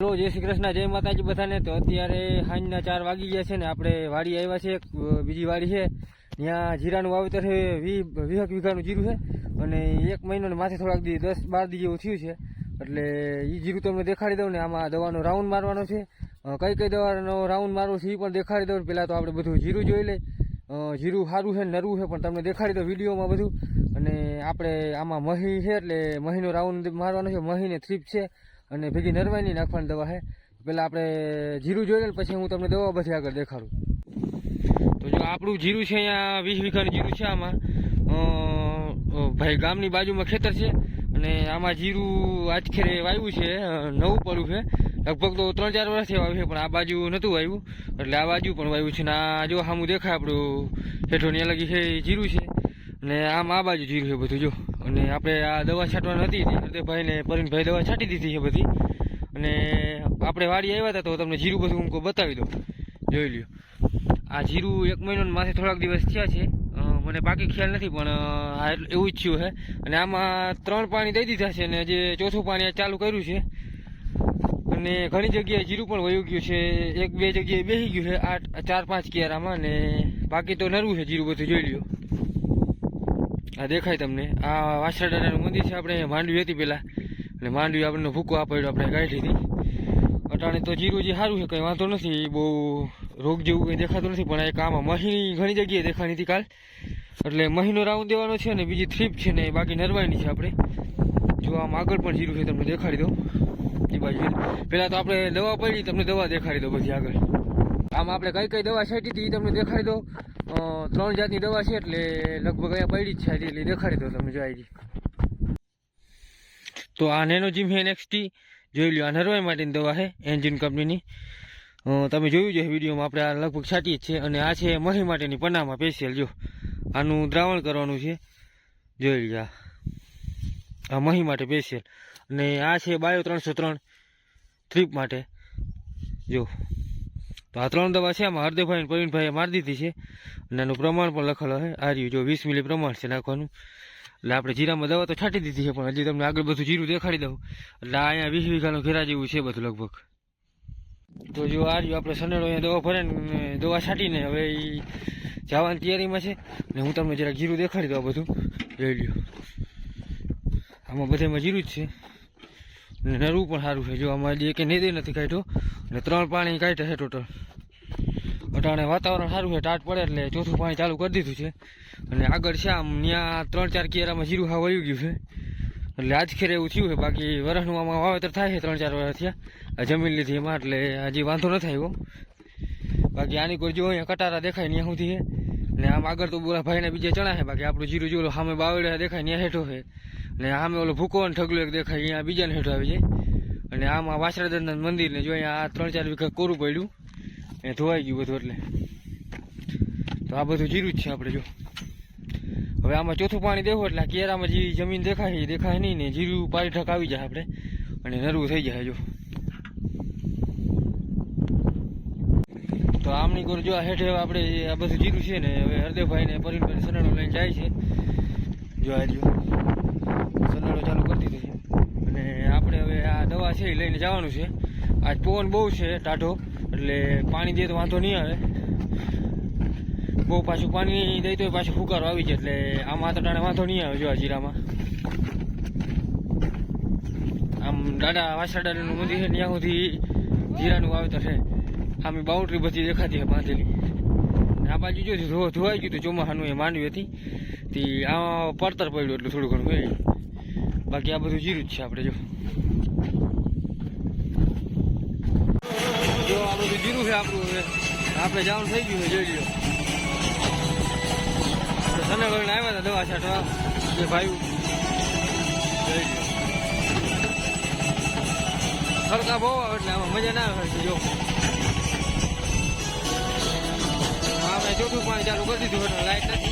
Hello, જય શ્રી કૃષ્ણ, જય માતાજી બધાને। તો અત્યારે સાંજના 4 વાગી ગયા છે ને આપણે વાડી આવ્યા છે, બીજી વાડી છે ત્યાં જીરાનું વાવેતર છે। 20 વીઘાનું જીરું છે અને 1 મહિનો ને માથે થોડાક દી 10-12 દી જેવું થયું છે, એટલે એ જીરું તમને દેખાડી દઉં ને આમાં દવાનો રાઉન્ડ મારવાનો છે, કઈ કઈ દવાનો રાઉન્ડ મારવો છે એ પણ દેખાડી દઉં। પહેલાં તો આપણે બધું જીરું જોઈ લઈ, જીરું સારું છે નરવું છે પણ તમને દેખાડી દઉં વિડીયોમાં બધું। અને આપણે આમાં મહી છે એટલે મહીનો રાઉન્ડ મારવાનો છે, મહીને થ્રીપ છે અને ભેગી નરવાની નાખવાની દવા છે। પહેલાં આપણે જીરું જોઈ લઈએ પછી હું તમને દવા બધી આગળ દેખાડું। તો જો આપણું જીરું છે અહીંયા 20 વીઘાનું જીરું છે। આમાં ભાઈ ગામની બાજુમાં ખેતર છે અને આમાં જીરું આજખેરે વાવ્યું છે, નવું પડ્યું છે, લગભગ તો 3-4 વર્ષથી વાવ્યું છે પણ આ બાજુ નહોતું વાવ્યું એટલે આ બાજુ પણ વાવ્યું છે। ને આ જો સામું દેખાય આપણું હેઠોની અલગ છે જીરું છે અને આમ આ બાજુ જીરું છે બધું જો। અને આપણે આ દવા છાંટવાની હતી હરદેવભાઈને પરીનભાઈ દવા છાંટી દીધી છે બધી। અને આપણે વાડી આવ્યા હતા તો તમને જીરું બધું હું બતાવી દઉં, જોઈ લ્યો। આ જીરું 1 મહિનો માથે થોડાક દિવસ થયા છે, મને પાકી ખ્યાલ નથી પણ આ એવું જ થયું છે। અને આમાં 3 પાણી દઈ દીધા છે અને જે ચોથું પાણી ચાલુ કર્યું છે અને ઘણી જગ્યાએ જીરું પણ વયું ગયું છે, 1-2 જગ્યાએ બેસી ગયું છે 4-5 કિયારામાં। અને બાકી તો નરવું છે જીરું બધું, જોઈ લ્યો। આ દેખાય તમને, આ વાછરા દાદાનું મંદિર છે, આપણે માંડવી હતી પહેલાં અને માંડવી આપણને ભૂકો આપ્યો આપણે કાઢી હતી। અટાણે તો જીરું જે સારું છે, કંઈ વાંધો નથી, બહુ રોગ જેવું કંઈ દેખાતું નથી। પણ એક આમાં મહી ઘણી જગ્યાએ દેખાણી હતી કાલ, એટલે મહીનો રાઉન્ડ દેવાનો છે અને બીજી થ્રીપ છે ને બાકી નરવાની છે આપણે। જો આમ આગળ પણ જીરું છે, તમને દેખાડી દઉં એ બાજુ। પહેલાં તો આપણે દવા પડી, તમને દવા દેખાડી દો બધી આગળ। આમાં આપણે કઈ કઈ દવા છાંટી હતી એ તમને દેખાડી દો। 3 જાતની દવા છે એટલે લગભગ અહીંયા પડી જ છે એટલે દેખાડી દો તમને જો આવી। તો આ નેનોજીમ છે NXT, જોઈ લો, આ નરવાઈ માટેની દવા છે એન્જિન કંપનીની, તમે જોયું છે વિડીયોમાં, આપણે આ લગભગ છાંટી જ છે। અને આ છે મહી માટેની પનામાં સ્પેશિયલ, જો આનું દ્રાવણ કરવાનું છે, જોઈ લો, આ મહી માટે સ્પેશિયલ। અને આ છે બાયો 303 થ્રીપ માટે, જો। તો આ 3 દવા છે, આમાં હરદેવભાઈ અને પ્રવીણભાઈએ મારી દીધી છે અને એનું પ્રમાણ પણ લખેલો છે આ રહ્યું, જો 20 મિલી પ્રમાણ છે નાખવાનું। એટલે આપણે જીરામાં દવા તો છાંટી દીધી છે પણ હજી તમને આગળ બધું જીરું દેખાડી દઉં। એટલે આ અહીંયા 20 વીઘાનું ઘેરા જેવું છે બધું લગભગ। તો જો આ રહ્યું આપણે સનેડો અહીંયા દવા ભરે ને દવા છાંટીને હવે એ જવાની તૈયારીમાં છે ને હું તમને જરાક જીરું દેખાડી દઉં બધું, જોઈ લ્યો। આમાં બધામાં જીરું જ છે અને નરવું પણ સારું છે, જો આમાં હજી એક નેદે નથી કાઢ્યો અને 3 પાણી કાઢ્યા છે ટોટલ। અટાણે વાતાવરણ સારું છે, ટાટ પડે એટલે ચોથું પાણી ચાલુ કરી દીધું છે। અને આગળ છે આમ ત્યાં 3-4 કિયારામાં જીરું હા વયું ગયું છે એટલે આજ ખેરે એવું થયું છે, બાકી વરસનું આમાં વાવેતર થાય છે 3-4 વર્ષ થયા જમીન લીધી એમાં, એટલે હજી વાંધો નથી આવ્યો। બાકી આની કોઈ જો અહીંયા કટારા દેખાય ત્યાં સુધી છે ને આમ આગળ તો બોલા ભાઈને બીજે ચણા છે, બાકી આપણું જીરું જો સામે બાવડા દેખાય ત્યાં હેઠો છે ને સામે ઓલો ભૂકો અને ઠગલો એક દેખાય અહીંયા બીજાને હેઠો આવી જાય। અને આમાં વાછરાદાના મંદિર ને જો અહીંયા 3-4 વીઘા કોરું પડ્યું એ ધોવાઈ ગયું બધું, એટલે તો આ બધું જીરું જ છે આપણે જો। હવે આમાં ચોથું પાણી દેવું એટલે કેરામાં જે જમીન દેખાય એ દેખાય નહીં ને જીરું પારી ઠક આવી જાય આપણે અને નરવું થઈ જાય જો। તો આમની કોર જો આ હેઠે આપણે આ બધું જીરું છે ને હવે હરદેવભાઈ ને પરીનભાઈ સનેડો લઈને જાય છે, જો આ જો સનેડો ચાલુ કરી દીધું છે। અને આપણે હવે આ દવા છે એ લઈને જવાનું છે। આજ પવન બહુ છે ટાઢો એટલે પાણી દે તો વાંધો નહીં આવે, બહુ પાછું પાણી દઈ તો પાછું ફુકારો આવી જાય એટલે આમાં તો ટાણે વાંધો નહીં આવે। જો આ જીરામાં આમ દાદા વાછરા દાદાનું મંદિર છે ત્યાં સુધી જીરાનું વાવેતર છે, આમ બાઉન્ડ્રી બધી દેખાતી છે બાંધેલી। આ બાજુ જો ધોવાઈ ગયું હતું ચોમાસાનું, એ માંડવી હતી તે આ પડતર પડ્યું એટલે થોડું ઘણું હોય, બાકી આ બધું જીરું જ છે આપણે જો। જો આ બધું જીરું છે આપણું, હવે આપણે જવાનું થઈ ગયું છે, જોઈ લો। આપણે સને કરીને આવ્યા હતા દવા છાંટવા જે ભાઈ, જોઈ લો। સરખા બહુ આવે એટલે આમાં મજા ના આવે જો। આપણે ચોથું પાણી ચાલુ કરી દીધું એટલે લાઈટ નથી